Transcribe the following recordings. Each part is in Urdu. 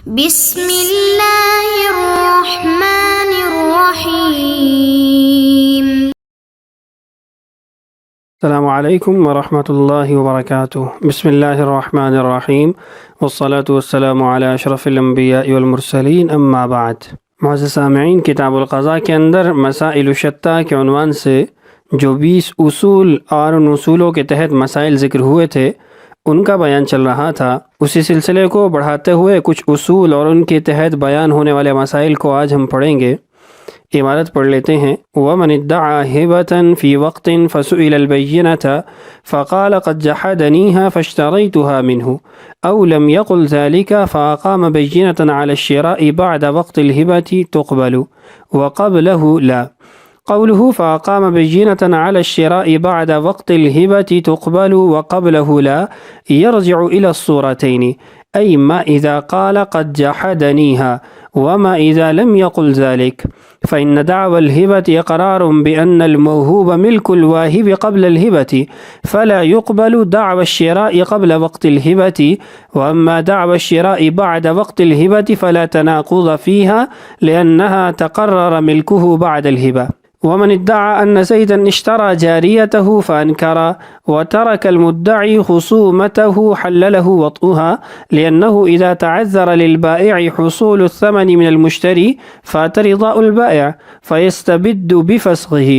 بسم اللہ الرحمن الرحیم۔ السلام علیکم ورحمۃ اللہ وبرکاتہ۔ بسم اللہ الرحمن الرحیم، والصلاة والسلام علی اشرف الانبیاء والمرسلین، اما بعد۔ معزز سامعین، کتاب القضاء کے اندر مسائل الشتیٰ کے عنوان سے جو 20 اصول اور ان اصولوں کے تحت مسائل ذکر ہوئے تھے ان کا بیان چل رہا تھا۔ اسی سلسلے کو بڑھاتے ہوئے کچھ اصول اور ان کے تحت بیان ہونے والے مسائل کو آج ہم پڑھیں گے۔ عبارت پڑھ لیتے ہیں۔ وَمَنِ ادَّعَى هِبَةً فِي وَقْتٍ فَسُئِلَ الْبَيِّنَةَ فَقَالَ قَدْ جَحَدَنِيهَا فَاشْتَرَيْتُهَا مِنْهُ أَوْ لَمْ يَقُلْ ذَلِكَ فَأَقَامَ بَيِّنَةً عَلَى الشِّرَاءِ بَعْدَ وَقْتِ الْهِبَةِ تُقْبَلُ وَقَبْلَهُ لَا۔ قوله فأقام بينة على الشراء بعد وقت الهبة تقبل وقبله لا يرجع إلى الصورتين، أي ما إذا قال قد جحدنيها وما إذا لم يقل ذلك، فإن دعوى الهبة إقرار بأن الموهوب ملك الواهب قبل الهبة فلا يقبل دعوى الشراء قبل وقت الهبة، وأما دعوى الشراء بعد وقت الهبة فلا تناقض فيها لأنها تقرر ملكه بعد الهبة۔ ومن ادعى أن زيدا اشترى جاريته فأنكر وترك المدعي خصومته حل له وطئها، لأنه إذا تعذر للبائع حصول الثمن من المشتري فات رضاء البائع فيستبد بفسخه،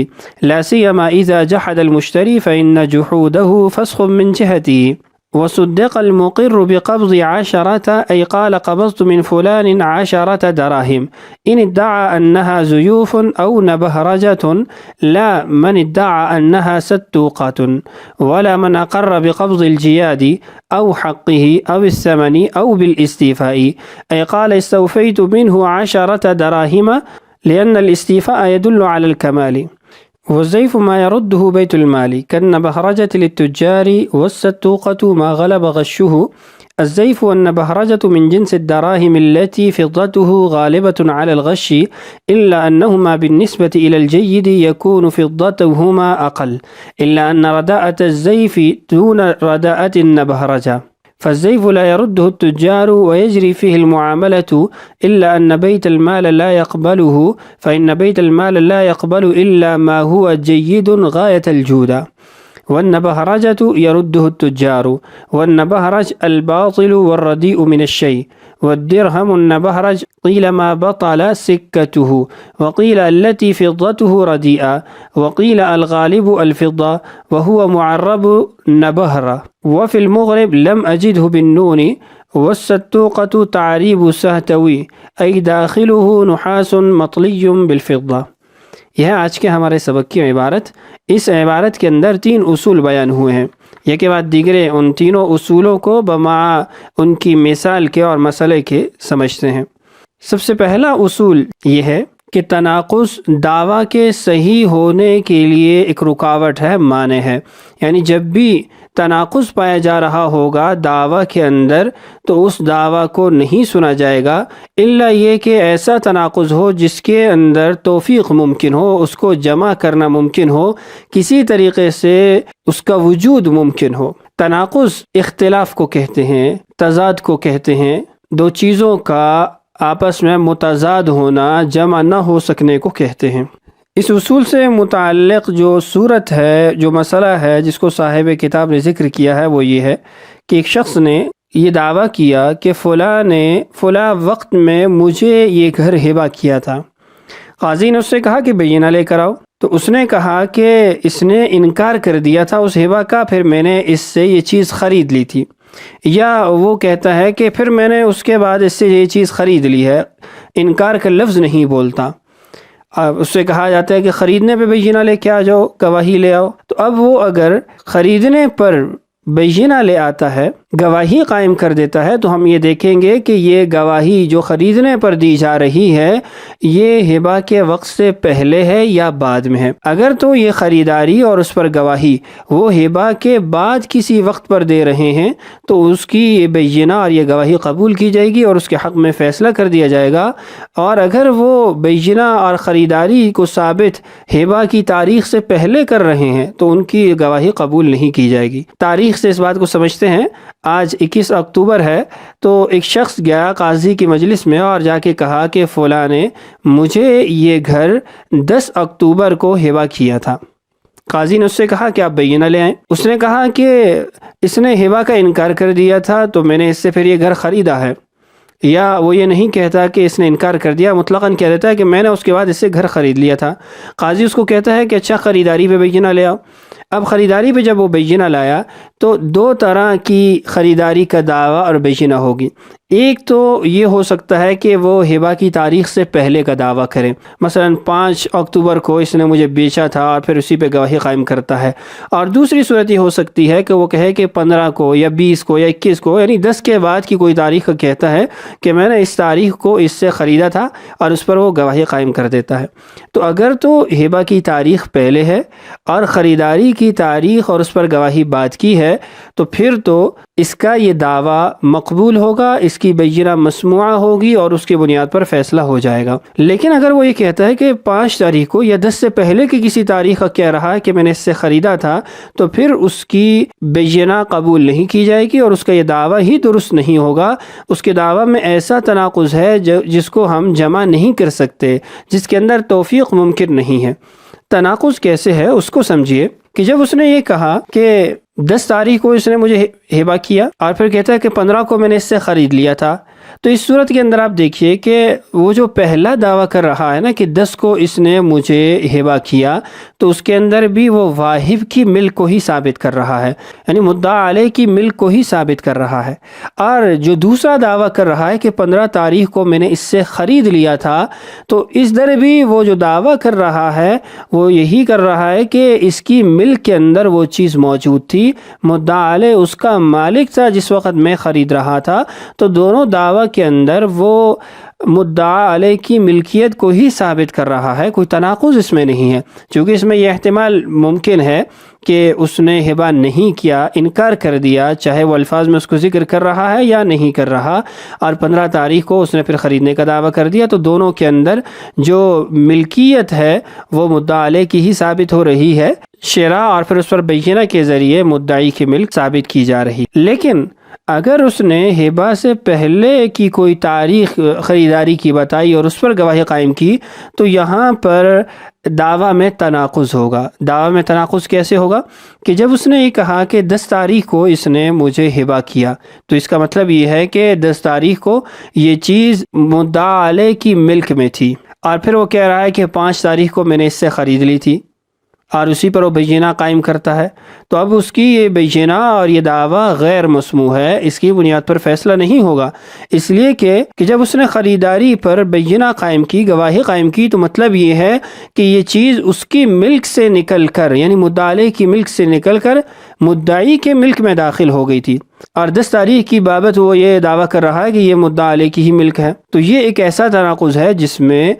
لا سيما إذا جحد المشتري فإن جحوده فسخ من جهته۔ وصدق المقر بقبض 10، أي قال قبضت من فلان 10 دراهم، إن ادعى أنها زيوف أو نبهرجة، لا من ادعى أنها ستوقة، ولا من أقر بقبض الجياد أو حقه أو الثمن أو بالاستيفاء، أي قال استوفيت منه 10 دراهم، لأن الاستيفاء يدل على الكمال۔ والزيف ما يرده بيت المال كالنبهرجة للتجار، والستوقة ما غلب غشه۔ الزيف والنبهرجة من جنس الدراهم التي فضته غالبة على الغش، إلا أنهما بالنسبة إلى الجيد يكون فضتهما أقل، إلا أن رداءة الزيف دون رداءة النبهرجة، فالزيف لا يرده التجار ويجري فيه المعاملة، إلا أن بيت المال لا يقبله، فإن بيت المال لا يقبل إلا ما هو جيد غاية الجودة، والنبهرجة يرده التجار، والنبهرج الباطل والرديء من الشيء، والدرهم النبهرج قيل ما بطل سكته، وقيل التي فضته رديئة، وقيل الغالب الفضة وهو معرب نبهرة، وفي المغرب لم أجده بالنون، والستوقة تعريب سهتوي، أي داخله نحاس مطلي بالفضة۔ یہ آج کے ہمارے سبق کی عبارت۔ اس عبارت کے اندر 3 اصول بیان ہوئے ہیں، یہ کے بعد دیگرے ان تینوں اصولوں کو بما ان کی مثال کے اور مسئلے کے سمجھتے ہیں۔ سب سے پہلا اصول یہ ہے کہ تناقض دعویٰ کے صحیح ہونے کے لیے ایک رکاوٹ ہے، مانع ہے، یعنی جب بھی تناقض پایا جا رہا ہوگا دعویٰ کے اندر تو اس دعویٰ کو نہیں سنا جائے گا، الا یہ کہ ایسا تناقض ہو جس کے اندر توفیق ممکن ہو، اس کو جمع کرنا ممکن ہو، کسی طریقے سے اس کا وجود ممکن ہو۔ تناقض اختلاف کو کہتے ہیں، تضاد کو کہتے ہیں، دو چیزوں کا آپس میں متضاد ہونا، جمع نہ ہو سکنے کو کہتے ہیں۔ اس اصول سے متعلق جو صورت ہے، جو مسئلہ ہے جس کو صاحب کتاب نے ذکر کیا ہے، وہ یہ ہے کہ ایک شخص نے یہ دعویٰ کیا کہ فلاں نے فلاں وقت میں مجھے یہ گھر ہبہ کیا تھا۔ قاضی نے اس سے کہا کہ بینہ لے کر آؤ، تو اس نے کہا کہ اس نے انکار کر دیا تھا اس ہبہ کا، پھر میں نے اس سے یہ چیز خرید لی تھی، یا وہ کہتا ہے کہ پھر میں نے اس کے بعد اس سے یہ چیز خرید لی ہے، انکار کا لفظ نہیں بولتا۔ اس سے کہا جاتا ہے کہ خریدنے پہ بینہ لے کے آ جاؤ، گواہی لے آؤ، تو اب وہ اگر خریدنے پر بینہ لے آتا ہے، گواہی قائم کر دیتا ہے، تو ہم یہ دیکھیں گے کہ یہ گواہی جو خریدنے پر دی جا رہی ہے یہ ہبہ کے وقت سے پہلے ہے یا بعد میں ہے۔ اگر تو یہ خریداری اور اس پر گواہی وہ ہبہ کے بعد کسی وقت پر دے رہے ہیں تو اس کی یہ بینہ اور یہ گواہی قبول کی جائے گی اور اس کے حق میں فیصلہ کر دیا جائے گا، اور اگر وہ بینہ اور خریداری کو ثابت ہبہ کی تاریخ سے پہلے کر رہے ہیں تو ان کی گواہی قبول نہیں کی جائے گی۔ تاریخ سے اس بات کو سمجھتے ہیں۔ آج 21 اکتوبر ہے، تو ایک شخص گیا قاضی کی مجلس میں اور جا کے کہا کہ فلاں نے مجھے یہ گھر 10 اکتوبر کو ہبہ کیا تھا۔ قاضی نے اس سے کہا کہ آپ بینہ لے آئیں۔ اس نے کہا کہ اس نے ہبہ کا انکار کر دیا تھا تو میں نے اس سے پھر یہ گھر خریدا ہے، یا وہ یہ نہیں کہتا کہ اس نے انکار کر دیا، مطلقاً کہہ دیتا ہے کہ میں نے اس کے بعد اس سے گھر خرید لیا تھا۔ قاضی اس کو کہتا ہے کہ اچھا خریداری پہ بینہ لے آؤ۔ اب خریداری پہ جب وہ بینہ لایا تو دو طرح کی خریداری کا دعویٰ اور بینہ ہوگی۔ ایک تو یہ ہو سکتا ہے کہ وہ ہبہ کی تاریخ سے پہلے کا دعویٰ کریں، مثلا 5 اکتوبر کو اس نے مجھے بیچا تھا اور پھر اسی پہ گواہی قائم کرتا ہے۔ اور دوسری صورت یہ ہو سکتی ہے کہ وہ کہے کہ 15 کو یا 20 کو یا 21 کو، یعنی 10 کے بعد کی کوئی تاریخ کا کہتا ہے کہ میں نے اس تاریخ کو اس سے خریدا تھا، اور اس پر وہ گواہی قائم کر دیتا ہے۔ تو اگر تو ہبہ کی تاریخ پہلے ہے اور خریداری کی تاریخ اور اس پر گواہی بعد کی ہے، تو پھر تو اس کا یہ دعویٰ مقبول ہوگا، اس کی بینہ مسموعہ ہوگی اور اس کی بنیاد پر فیصلہ ہو جائے گا۔ لیکن اگر وہ یہ کہتا ہے کہ 5 تاریخ کو یا 10 سے پہلے کی کسی تاریخ کا کہہ رہا ہے کہ میں نے اس سے خریدا تھا، تو پھر اس کی بینہ قبول نہیں کی جائے گی اور اس کا یہ دعویٰ ہی درست نہیں ہوگا۔ اس کے دعویٰ میں ایسا تناقض ہے جس کو ہم جمع نہیں کر سکتے، جس کے اندر توفیق ممکن نہیں ہے۔ تناقض کیسے ہے اس کو سمجھیے کہ جب اس نے یہ کہا کہ 10 تاریخ کو اس نے مجھے ہبہ کیا اور پھر کہتا ہے کہ 15 کو میں نے اس سے خرید لیا تھا، تو اس صورت کے اندر آپ دیکھیے کہ وہ جو پہلا دعویٰ کر رہا ہے نا کہ 10 کو اس نے مجھے ہبہ کیا، تو اس کے اندر بھی وہ واہب کی ملک کو ہی ثابت کر رہا ہے، یعنی مدعا علیہ کی ملک کو ہی ثابت کر رہا ہے۔ اور جو دوسرا دعویٰ کر رہا ہے کہ 15 تاریخ کو میں نے اس سے خرید لیا تھا، تو اس در بھی وہ جو دعویٰ کر رہا ہے وہ یہی کر رہا ہے کہ اس کی ملک کے اندر وہ چیز موجود تھی، مدعا علیہ اس کا مالک تھا جس وقت میں خرید رہا تھا۔ تو دونوں دعویٰ کے اندر وہ مدعا علیہ کی ملکیت کو ہی ثابت کر رہا ہے، کوئی تناقض اس میں نہیں ہے، چونکہ اس میں یہ احتمال ممکن ہے کہ اس نے ہبہ نہیں کیا، انکار کر دیا، چاہے وہ الفاظ میں اس کو ذکر کر رہا ہے یا نہیں کر رہا، اور 15 تاریخ کو اس نے پھر خریدنے کا دعویٰ کر دیا، تو دونوں کے اندر جو ملکیت ہے وہ مدعا علیہ کی ہی ثابت ہو رہی ہے، شرع اور پھر اس پر بینہ کے ذریعے مدعی کی ملک ثابت کی جا رہی۔ لیکن اگر اس نے ہبہ سے پہلے کی کوئی تاریخ خریداری کی بتائی اور اس پر گواہی قائم کی، تو یہاں پر دعویٰ میں تناقض ہوگا۔ دعویٰ میں تناقض کیسے ہوگا کہ جب اس نے یہ کہا کہ 10 تاریخ کو اس نے مجھے ہبہ کیا، تو اس کا مطلب یہ ہے کہ 10 تاریخ کو یہ چیز مدعا علیہ کی ملک میں تھی، اور پھر وہ کہہ رہا ہے کہ 5 تاریخ کو میں نے اس سے خرید لی تھی، اور اسی پر وہ بینہ قائم کرتا ہے، تو اب اس کی یہ بینہ اور یہ دعویٰ غیر مسموع ہے، اس کی بنیاد پر فیصلہ نہیں ہوگا، اس لیے کہ جب اس نے خریداری پر بینہ قائم کی، گواہی قائم کی، تو مطلب یہ ہے کہ یہ چیز اس کی ملک سے نکل کر، یعنی مدعا علیہ کی ملک سے نکل کر مدعی کے ملک میں داخل ہو گئی تھی، اور 10 تاریخ کی بابت وہ یہ دعویٰ کر رہا ہے کہ یہ مدعا علیہ کی ہی ملک ہے۔ تو یہ ایک ایسا تناقض ہے جس میں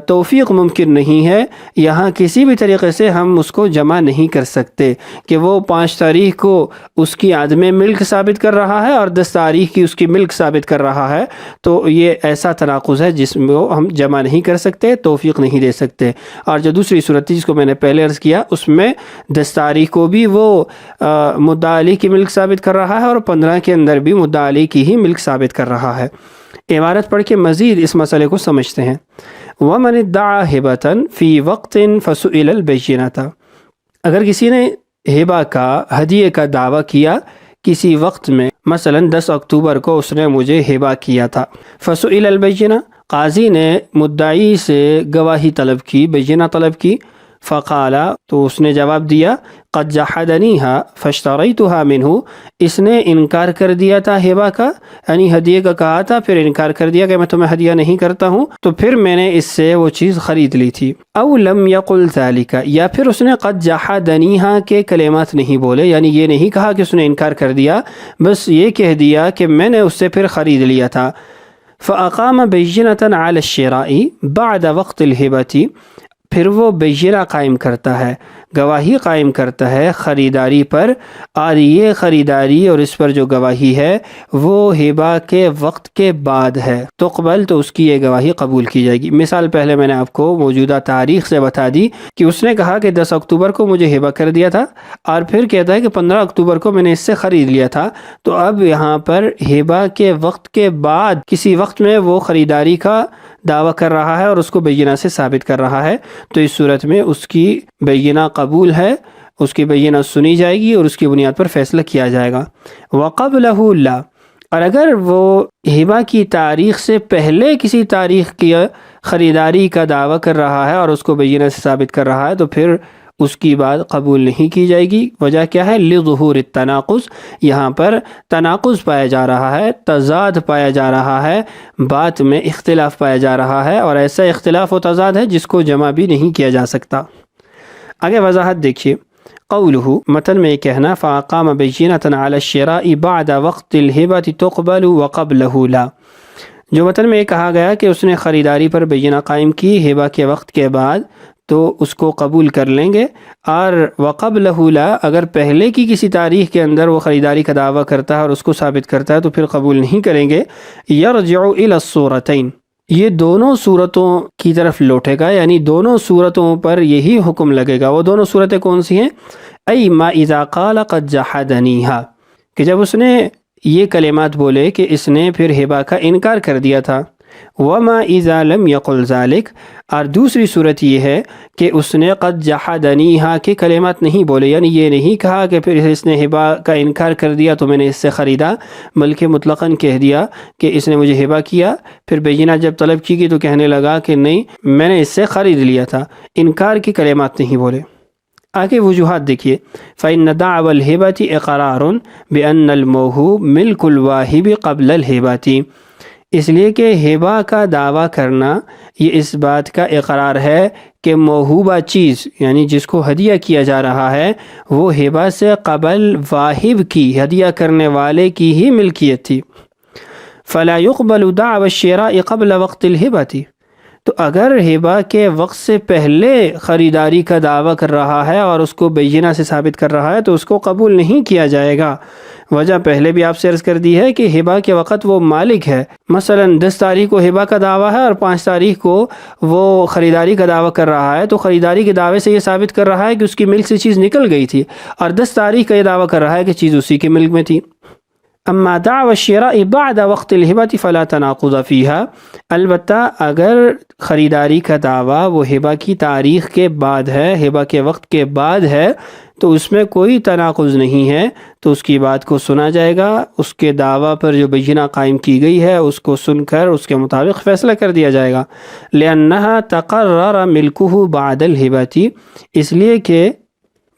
توفیق ممکن نہیں ہے، یہاں کسی بھی طریقے سے ہم اس کو جمع نہیں کر سکتے کہ وہ 5 تاریخ کو اس کی عدم ملک ثابت کر رہا ہے اور 10 تاریخ کی اس کی ملک ثابت کر رہا ہے، تو یہ ایسا تناقض ہے جس میں ہم جمع نہیں کر سکتے، توفیق نہیں دے سکتے۔ اور جو دوسری صورت تھی جس کو میں نے پہلے عرض کیا، اس میں 10 تاریخ کو بھی وہ مدعا علیہ کی ملک ثابت کر رہا ہے اور 15 کے اندر بھی مدعا علیہ کی ہی ملک ثابت کر رہا ہے۔ عبارت پڑھ کے مزید اس مسئلے کو سمجھتے ہیں۔ وَمَنِ ادَّعَى هِبَةً فِي وَقْتٍ فَسُئِلَ الْبَيِّنَةَ، اگر کسی نے ہبہ کا، ہدیے کا دعویٰ کیا کسی وقت میں، مثلا 10 اکتوبر کو اس نے مجھے ہبہ کیا تھا، فَسُئِلَ الْبَيِّنَةَ، قاضی نے مدعی سے گواہی طلب کی، بینہ طلب کی، فقال، تو اس نے جواب دیا، قد جحدنیها فاشتریتها منہ، اس نے انکار کر دیا تھا ہبہ کا، یعنی ہدیے کا کہا تھا، پھر انکار کر دیا کہ میں تمہیں ہدیہ نہیں کرتا ہوں، تو پھر میں نے اس سے وہ چیز خرید لی تھی۔ او لم یقل ذلک، یا پھر اس نے قد جحدنیها کے کلمات نہیں بولے، یعنی یہ نہیں کہا کہ اس نے انکار کر دیا، بس یہ کہہ دیا کہ میں نے اس سے پھر خرید لیا تھا۔ فاقام بینۃ علی الشراء بعد وقت الہبۃ، پھر وہ بینہ قائم کرتا ہے گواہی قائم کرتا ہے خریداری پر، اور یہ خریداری اور اس پر جو گواہی ہے وہ ہبہ کے وقت کے بعد ہے، تو قبل تو اس کی یہ گواہی قبول کی جائے گی۔ مثال پہلے میں نے آپ کو موجودہ تاریخ سے بتا دی کہ اس نے کہا کہ 10 اکتوبر کو مجھے ہبہ کر دیا تھا، اور پھر کہتا ہے کہ 15 اکتوبر کو میں نے اس سے خرید لیا تھا، تو اب یہاں پر ہبہ کے وقت کے بعد کسی وقت میں وہ خریداری کا دعویٰ کر رہا ہے اور اس کو بینہ سے ثابت کر رہا ہے، تو اس صورت میں اس کی بینہ قبول ہے، اس کی بینہ سنی جائے گی اور اس کی بنیاد پر فیصلہ کیا جائے گا۔ وَقَبْلَهُ لَا، اور اگر وہ ہبہ کی تاریخ سے پہلے کسی تاریخ کی خریداری کا دعویٰ کر رہا ہے اور اس کو بینہ سے ثابت کر رہا ہے، تو پھر اس کی بات قبول نہیں کی جائے گی۔ وجہ کیا ہے؟ لظہور التناقض، یہاں پر تناقض پایا جا رہا ہے، تضاد پایا جا رہا ہے، بات میں اختلاف پایا جا رہا ہے، اور ایسا اختلاف و تضاد ہے جس کو جمع بھی نہیں کیا جا سکتا۔ آگے وضاحت دیکھیے، قولہ، متن میں یہ کہنا فَأَقَامَ بَيِّنَةً عَلَى الشِّرَاءِ بَعْدَ وَقْتِ الْهِبَةِ تُقْبَلُ وَقَبْلَهُ لَا، جو متن میں یہ کہا گیا کہ اس نے خریداری پر بینہ قائم کی ہبہ کے وقت کے بعد تو اس کو قبول کر لیں گے، اور وَقَبْلَهُ لَا، اگر پہلے کی کسی تاریخ کے اندر وہ خریداری کا دعویٰ کرتا ہے اور اس کو ثابت کرتا ہے تو پھر قبول نہیں کریں گے۔ يَرْجِعُ إِلَى الصُّورَتَيْن، یہ دونوں صورتوں کی طرف لوٹے گا، یعنی دونوں صورتوں پر یہی حکم لگے گا۔ وہ دونوں صورتیں کون سی ہیں؟ اَيْ مَا إِذَا قَالَ قَدْ جَحَدَنِيهَا، کہ جب اس نے یہ کلمات بولے کہ اس نے پھر ہبہ کا انکار کر دیا تھا۔ وَمَا إِذَا لَمْ يَقُلْ ذَلِكَ، اور دوسری صورت یہ ہے کہ اس نے قد جحدنیہا کے کلمات نہیں بولے، یعنی یہ نہیں کہا کہ پھر اس نے ہبہ کا انکار کر دیا تو میں نے اس سے خریدا، بلکہ مطلقاً کہہ دیا کہ اس نے مجھے ہبہ کیا، پھر بینہ جب طلب کی گئی تو کہنے لگا کہ نہیں میں نے اس سے خرید لیا تھا، انکار کی کلمات نہیں بولے۔ آگے وجوہات دیکھیے، فَإِنَّ دَعْوَى الْهِبَةِ إِقْرَارٌ بِأَنَّ الْمَوْهُوبَ مِلْكُ الْوَاهِبِ قَبْلَ الْهِبَةِ، اس لیے کہ ہبہ کا دعویٰ کرنا یہ اس بات کا اقرار ہے کہ موہوبہ چیز یعنی جس کو ہدیہ کیا جا رہا ہے وہ ہبہ سے قبل واہب کی، ہدیہ کرنے والے کی ہی ملکیت تھی۔ فَلَا يُقْبَلُ دَعْوَى الشِّرَاءِ قَبْلَ وَقْتِ الْهِبَةِ، تو اگر ہبہ کے وقت سے پہلے خریداری کا دعویٰ کر رہا ہے اور اس کو بینہ سے ثابت کر رہا ہے تو اس کو قبول نہیں کیا جائے گا۔ وجہ پہلے بھی آپ سے عرض کر دی ہے کہ ہبہ کے وقت وہ مالک ہے، مثلا 10 تاریخ کو ہبہ کا دعویٰ ہے اور 5 تاریخ کو وہ خریداری کا دعویٰ کر رہا ہے، تو خریداری کے دعوے سے یہ ثابت کر رہا ہے کہ اس کی ملک سے چیز نکل گئی تھی، اور 10 تاریخ کا یہ دعویٰ کر رہا ہے کہ چیز اسی کے ملک میں تھی۔ اما دعوی الشراء بعد وقت الہبۃ فلا تناقض فیہا، البتہ اگر خریداری کا دعویٰ وہ ہبہ کی تاریخ کے بعد ہے، ہبہ کے وقت کے بعد ہے، تو اس میں کوئی تناقض نہیں ہے، تو اس کی بات کو سنا جائے گا، اس کے دعویٰ پر جو بینہ قائم کی گئی ہے اس کو سن کر اس کے مطابق فیصلہ کر دیا جائے گا۔ لأنہا تقرر ملکہ بعد الہبۃ، اس لیے کہ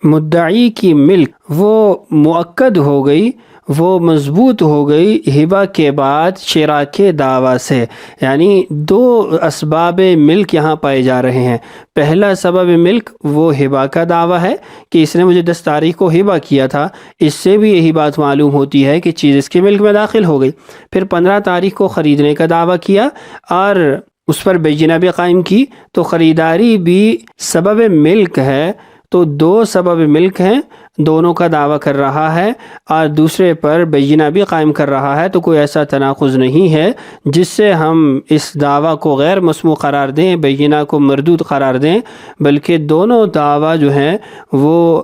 مدعی کی ملک وہ مؤکد ہو گئی، وہ مضبوط ہو گئی ہبہ کے بعد شراء کے دعویٰ سے، یعنی 2 اسباب ملک یہاں پائے جا رہے ہیں۔ پہلا سبب ملک وہ ہبہ کا دعویٰ ہے کہ اس نے مجھے 10 تاریخ کو ہبہ کیا تھا، اس سے بھی یہی بات معلوم ہوتی ہے کہ چیز اس کے ملک میں داخل ہو گئی۔ پھر 15 تاریخ کو خریدنے کا دعویٰ کیا اور اس پر بینہ بھی قائم کی، تو خریداری بھی سبب ملک ہے، تو 2 سبب ملک ہیں، دونوں کا دعویٰ کر رہا ہے اور دوسرے پر بینہ بھی قائم کر رہا ہے، تو کوئی ایسا تناقض نہیں ہے جس سے ہم اس دعویٰ کو غیر مسموع قرار دیں، بینہ کو مردود قرار دیں، بلکہ دونوں دعویٰ جو ہیں وہ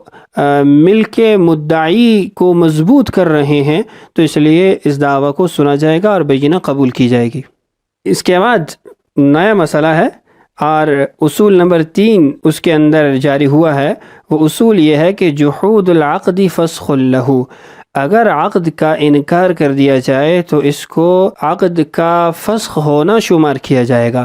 ملک مدعی کو مضبوط کر رہے ہیں، تو اس لیے اس دعویٰ کو سنا جائے گا اور بینہ قبول کی جائے گی۔ اس کے بعد نیا مسئلہ ہے اور اصول نمبر 3 اس کے اندر جاری ہوا ہے، وہ اصول یہ ہے کہ جحود العقد فسخ لہ، اگر عقد کا انکار کر دیا جائے تو اس کو عقد کا فسخ ہونا شمار کیا جائے گا۔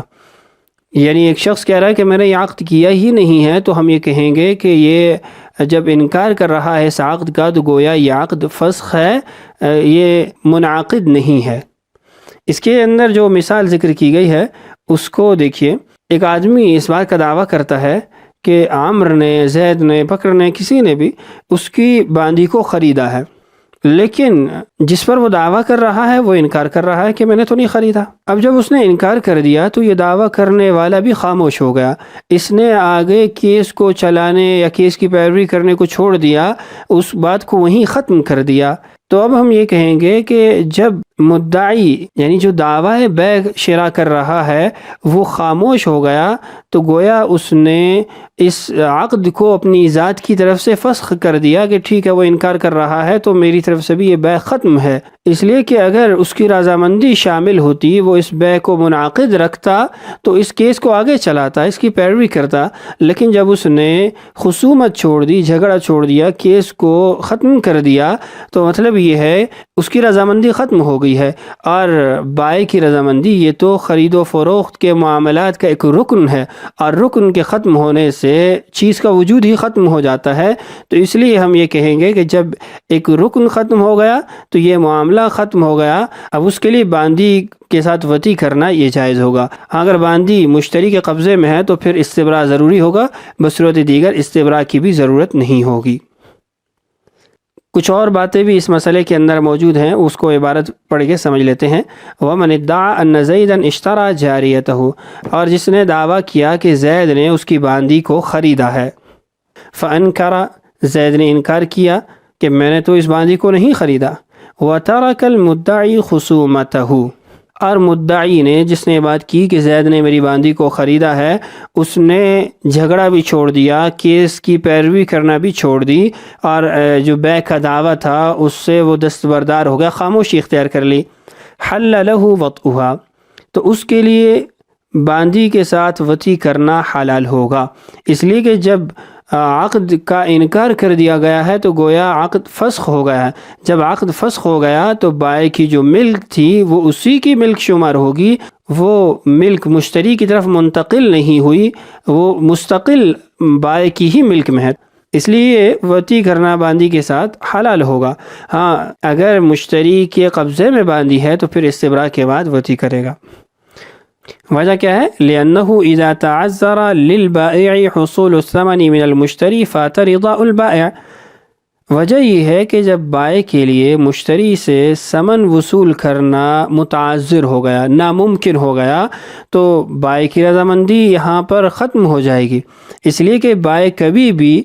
یعنی ایک شخص کہہ رہا ہے کہ میں نے یہ عقد کیا ہی نہیں ہے، تو ہم یہ کہیں گے کہ یہ جب انکار کر رہا ہے اس عقد کا تو گویا یہ عقد فسخ ہے، یہ منعقد نہیں ہے۔ اس کے اندر جو مثال ذکر کی گئی ہے اس کو دیکھیے، ایک آدمی اس بات کا دعویٰ کرتا ہے کہ عامر نے، زید نے، بکر نے، کسی نے بھی اس کی باندی کو خریدا ہے، لیکن جس پر وہ دعویٰ کر رہا ہے وہ انکار کر رہا ہے کہ میں نے تو نہیں خریدا۔ اب جب اس نے انکار کر دیا تو یہ دعویٰ کرنے والا بھی خاموش ہو گیا، اس نے آگے کیس کو چلانے یا کیس کی پیروی کرنے کو چھوڑ دیا، اس بات کو وہیں ختم کر دیا۔ تو اب ہم یہ کہیں گے کہ جب مدعی یعنی جو دعویٰ بیع شرا کر رہا ہے وہ خاموش ہو گیا تو گویا اس نے اس عقد کو اپنی ذات کی طرف سے فسخ کر دیا کہ ٹھیک ہے وہ انکار کر رہا ہے تو میری طرف سے بھی یہ بیع ختم ہے، اس لیے کہ اگر اس کی رضامندی شامل ہوتی، وہ اس بیع کو منعقد رکھتا تو اس کیس کو آگے چلاتا، اس کی پیروی کرتا، لیکن جب اس نے خصومت چھوڑ دی، جھگڑا چھوڑ دیا، کیس کو ختم کر دیا تو مطلب یہ ہے اس کی رضامندی ختم ہو گئی ہے۔ اور بائع کی رضامندی یہ تو خرید و فروخت کے معاملات کا ایک رکن ہے، اور رکن کے ختم ہونے سے چیز کا وجود ہی ختم ہو جاتا ہے، تو اس لیے ہم یہ کہیں گے کہ جب ایک رکن ختم ہو گیا تو یہ معاملہ ختم ہو گیا۔ اب اس کے لیے باندی کے ساتھ وطی کرنا یہ جائز ہوگا۔ اگر باندی مشتری کے قبضے میں ہے تو پھر استبراء ضروری ہوگا، بصورت دیگر استبراء کی بھی ضرورت نہیں ہوگی۔ کچھ اور باتیں بھی اس مسئلے کے اندر موجود ہیں، اس کو عبارت پڑھ کے سمجھ لیتے ہیں۔ وَمَنِ ادَّعَىٰ أَنَّ زَيْدًا اشْتَرَىٰ جَارِيَتَهُ، اور جس نے دعویٰ کیا کہ زید نے اس کی باندی کو خریدا ہے۔ فَأَنْكَرَ، زید نے انکار کیا کہ میں نے تو اس باندی کو نہیں خریدا۔ وَتَرَكَ الْمُدَّعِي خُصُومَتَهُ، اور مدعی نے جس نے بات کی کہ زید نے میری باندی کو خریدا ہے، اس نے جھگڑا بھی چھوڑ دیا، کیس کی پیروی کرنا بھی چھوڑ دی، اور جو بیع کا دعویٰ تھا اس سے وہ دستبردار ہو گیا، خاموشی اختیار کر لی۔ حل له وطئها، تو اس کے لیے باندی کے ساتھ وطی کرنا حلال ہوگا، اس لیے کہ جب عقد کا انکار کر دیا گیا ہے تو گویا عقد فسخ ہو گیا ہے۔ جب عقد فسخ ہو گیا تو بائع کی جو ملک تھی وہ اسی کی ملک شمار ہوگی، وہ ملک مشتری کی طرف منتقل نہیں ہوئی، وہ مستقل بائع کی ہی ملک میں ہے، اس لیے وطی کرنا باندی کے ساتھ حلال ہوگا۔ ہاں اگر مشتری کے قبضے میں باندی ہے تو پھر استبراء کے بعد وطی کرے گا۔ وجہ کیا ہے؟ لِأَنَّهُ إِذَا تَعَذَّرَ لِلْبَائِعِ حُصُولُ الثَّمَنِ مِنَ الْمُشْتَرِي فَاتَ رِضَاءُ الْبَائِعِ، وجہ یہ ہے کہ جب بائع کے لیے مشتری سے ثمن وصول کرنا متعذر ہو گیا، ناممکن ہو گیا، تو بائع کی رضامندی یہاں پر ختم ہو جائے گی، اس لیے کہ بائع کبھی بھی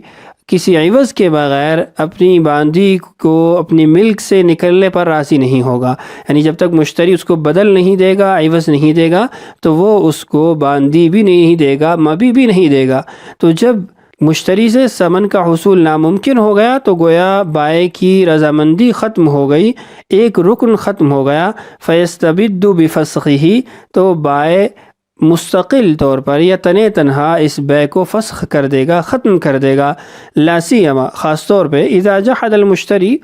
کسی عوض کے بغیر اپنی باندی کو اپنی ملک سے نکلنے پر راضی نہیں ہوگا، یعنی جب تک مشتری اس کو بدل نہیں دے گا، عوض نہیں دے گا، تو وہ اس کو باندی بھی نہیں دے گا، مبی بھی نہیں دے گا۔ تو جب مشتری سے ثمن کا حصول ناممکن ہو گیا تو گویا بائع کی رضامندی ختم ہو گئی، ایک رکن ختم ہو گیا۔ فَيَسْتَبِدُّ بِفَسْخِهِ، تو بائع مستقل طور پر یا تنہ تنہا اس بیع کو فسخ کر دے گا، ختم کر دے گا۔ لا سیما، خاص طور پہ اذا جحد المشتری،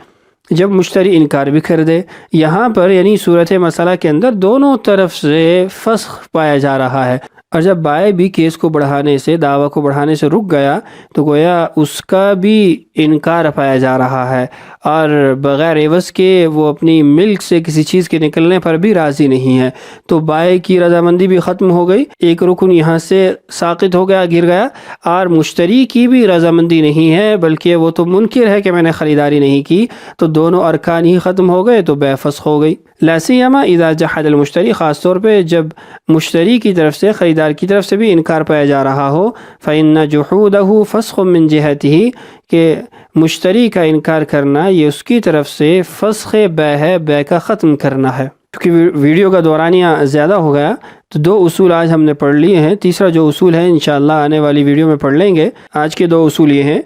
جب مشتری انکار بھی کر دے۔ یہاں پر یعنی صورت مسئلہ کے اندر دونوں طرف سے فسخ پایا جا رہا ہے، اور جب بائع بھی کیس کو بڑھانے سے، دعویٰ کو بڑھانے سے رک گیا تو گویا اس کا بھی انکار پایا جا رہا ہے، اور بغیر عوض کے وہ اپنی ملک سے کسی چیز کے نکلنے پر بھی راضی نہیں ہے، تو بائع کی رضامندی بھی ختم ہو گئی، ایک رکن یہاں سے ساقط ہو گیا، گر گیا، اور مشتری کی بھی رضامندی نہیں ہے بلکہ وہ تو منکر ہے کہ میں نے خریداری نہیں کی، تو دونوں ارکان ہی ختم ہو گئے، تو بیع فسخ ہو گئی۔ لا سیما اذا جحد المشتری، خاص طور پہ جب مشتری کی طرف سے، خریدار کی طرف سے بھی انکار پایا جا رہا ہو۔ فإن جحوده فسخ من جهته، کہ مشتری کا انکار کرنا یہ اس کی طرف سے فسخ بیع ہے، بیع کا ختم کرنا ہے۔ کیونکہ ویڈیو کا دورانیہ زیادہ ہو گیا تو دو اصول آج ہم نے پڑھ لیے ہیں، تیسرا جو اصول ہے انشاءاللہ آنے والی ویڈیو میں پڑھ لیں گے۔ آج کے دو اصول یہ ہیں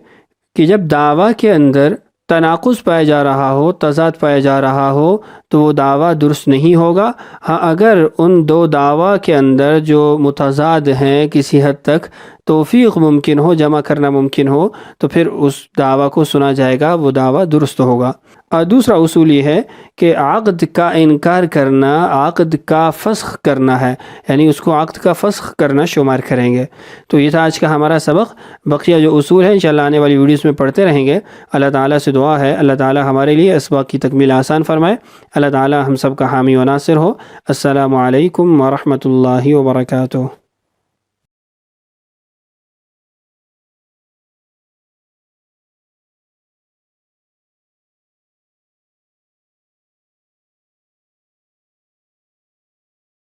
کہ جب دعویٰ کے اندر تناقض پایا جا رہا ہو، تضاد پایا جا رہا ہو تو وہ دعویٰ درست نہیں ہوگا۔ ہاں اگر ان دو دعویٰ کے اندر جو متضاد ہیں کسی حد تک توفیق ممکن ہو، جمع کرنا ممکن ہو، تو پھر اس دعویٰ کو سنا جائے گا، وہ دعویٰ درست ہوگا۔ اور دوسرا اصول یہ ہے کہ عقد کا انکار کرنا عقد کا فسخ کرنا ہے، یعنی اس کو عقد کا فسخ کرنا شمار کریں گے۔ تو یہ تھا آج کا ہمارا سبق، بقیہ جو اصول ہیں انشاءاللہ آنے والی ویڈیوز میں پڑھتے رہیں گے۔ اللہ تعالیٰ سے دعا ہے اللہ تعالیٰ ہمارے لیے اسباق کی تکمیل آسان فرمائے، اللہ تعالیٰ ہم سب کا حامی و ناصر ہو۔ السلام علیکم ورحمۃ اللہ وبرکاتہ۔